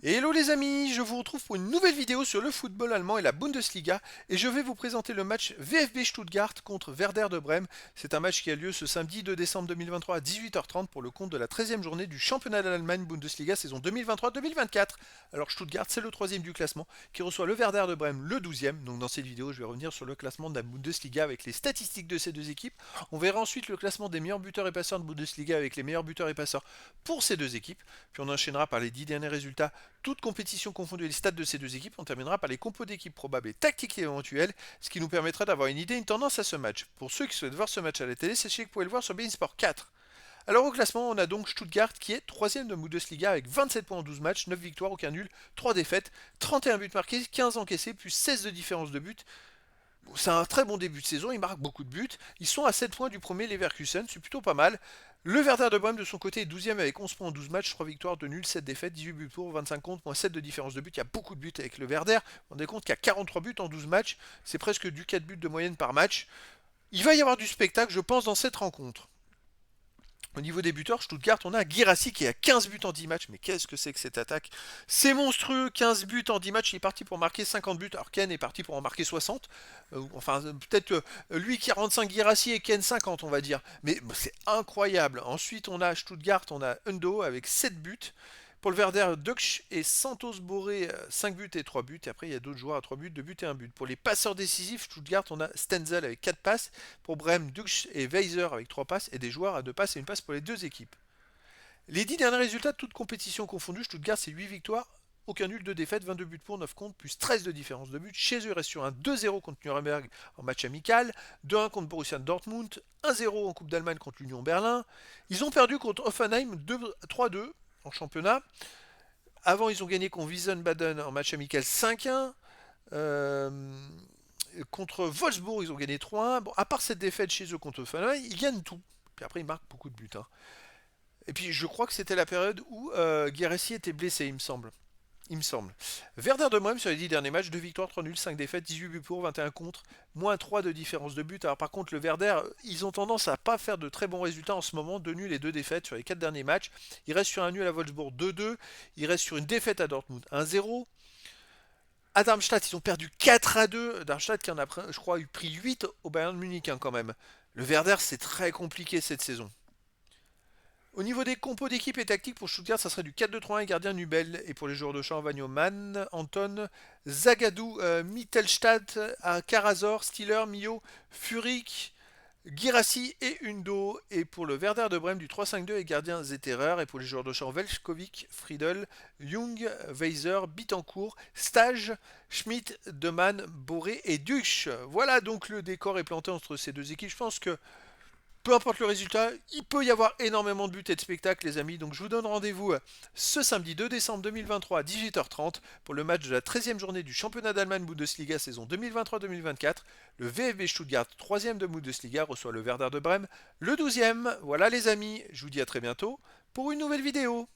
Hello les amis, je vous retrouve pour une nouvelle vidéo sur le football allemand et la Bundesliga et je vais vous présenter le match VfB Stuttgart contre Werder de Brême. C'est un match qui a lieu ce samedi 2 décembre 2023 à 18h30 pour le compte de la 13e journée du championnat d'Allemagne Bundesliga saison 2023-2024. Alors Stuttgart c'est le troisième du classement qui reçoit le Werder de Brême le 12e. Donc dans cette vidéo je vais revenir sur le classement de la Bundesliga avec les statistiques de ces deux équipes. On verra ensuite le classement des meilleurs buteurs et passeurs de Bundesliga avec les meilleurs buteurs et passeurs pour ces deux équipes. Puis on enchaînera par les 10 derniers résultats toutes compétitions confondues les stats de ces deux équipes, on terminera par les compos d'équipes probables et tactiques éventuelles, ce qui nous permettra d'avoir une idée, une tendance à ce match. Pour ceux qui souhaitent voir ce match à la télé, sachez que vous pouvez le voir sur beIN Sport 4. Alors au classement, on a donc Stuttgart qui est 3ème de Bundesliga avec 27 points en 12 matchs, 9 victoires, aucun nul, 3 défaites, 31 buts marqués, 15 encaissés, plus 16 de différence de but. C'est un très bon début de saison, ils marquent beaucoup de buts. Ils sont à 7 points du premier Leverkusen, c'est plutôt pas mal. Le Werder de Brême de son côté est 12ème avec 11 points en 12 matchs, 3 victoires, 2 nuls, 7 défaites, 18 buts pour, 25 contre, moins 7 de différence de but. Il y a beaucoup de buts avec le Werder. Vous vous rendez compte qu'il y a 43 buts en 12 matchs, c'est presque du 4 buts de moyenne par match. Il va y avoir du spectacle, je pense, dans cette rencontre. Au niveau des buteurs, Stuttgart, on a Guirassy qui a 15 buts en 10 matchs. Mais qu'est-ce que c'est que cette attaque? C'est monstrueux, 15 buts en 10 matchs. Il est parti pour marquer 50 buts. Alors Ken est parti pour en marquer 60. Peut-être lui 45 Guirassy et Ken 50, on va dire. Mais c'est incroyable. Ensuite, on a Stuttgart, on a Undo avec 7 buts. Pour le Werder, Dux et Santos Boré, 5 buts et 3 buts. Et après, il y a d'autres joueurs à 3 buts, 2 buts et 1 but. Pour les passeurs décisifs, Stuttgart, on a Stenzel avec 4 passes. Pour Brême, Dux et Weiser avec 3 passes. Et des joueurs à 2 passes et une passe pour les deux équipes. Les 10 derniers résultats de toutes compétitions confondues, Stuttgart, c'est 8 victoires, aucun nul, 2 défaites, 22 buts pour, 9 contre, plus 13 de différence de but. Chez eux, il reste sur un 2-0 contre Nuremberg en match amical, 2-1 contre Borussia Dortmund, 1-0 en Coupe d'Allemagne contre l'Union Berlin. Ils ont perdu contre Hoffenheim 3-2 en championnat. Avant, ils ont gagné contre Wiesbaden en match amical 5-1. Contre Wolfsburg, ils ont gagné 3-1. Bon, à part cette défaite chez eux contre Hoffenheim, ils gagnent tout. Puis après, ils marquent beaucoup de buts. Hein. Et puis, je crois que c'était la période où Guirassy était blessé, il me semble. Il me semble. Werder de Brême sur les 10 derniers matchs, 2 victoires, 3 nuls, 5 défaites, 18 buts pour, 21 contre, moins 3 de différence de but. Alors par contre, le Werder, ils ont tendance à pas faire de très bons résultats en ce moment, 2 nuls et 2 défaites sur les 4 derniers matchs. Il reste sur un nul à Wolfsburg 2-2, il reste sur une défaite à Dortmund 1-0. À Darmstadt, ils ont perdu 4-2. Darmstadt qui en a, je crois, eu pris 8 au Bayern de Munich hein, quand même. Le Werder, c'est très compliqué cette saison. Au niveau des compos d'équipe et tactique pour Stuttgart, ça serait du 4-2-3-1 et gardien Nubel. Et pour les joueurs de champ, Vagnoman, Anton, Zagadou, Mittelstadt, Karazor, Stiller, Mio, Furik, Girassi et Undo. Et pour le Werder de Brême, du 3-5-2 et gardien Zetterer. Et pour les joueurs de champ, Velskovic, Friedel, Jung, Weiser, Bittencourt, Stage, Schmidt, Demann, Boré et Duch. Voilà donc le décor est planté entre ces deux équipes. Je pense que peu importe le résultat, il peut y avoir énormément de buts et de spectacles, les amis. Donc je vous donne rendez-vous ce samedi 2 décembre 2023 à 18h30 pour le match de la 13e journée du championnat d'Allemagne Bundesliga saison 2023-2024. Le VfB Stuttgart, 3e de Bundesliga, reçoit le Werder de Brême, le 12e. Voilà, les amis, je vous dis à très bientôt pour une nouvelle vidéo.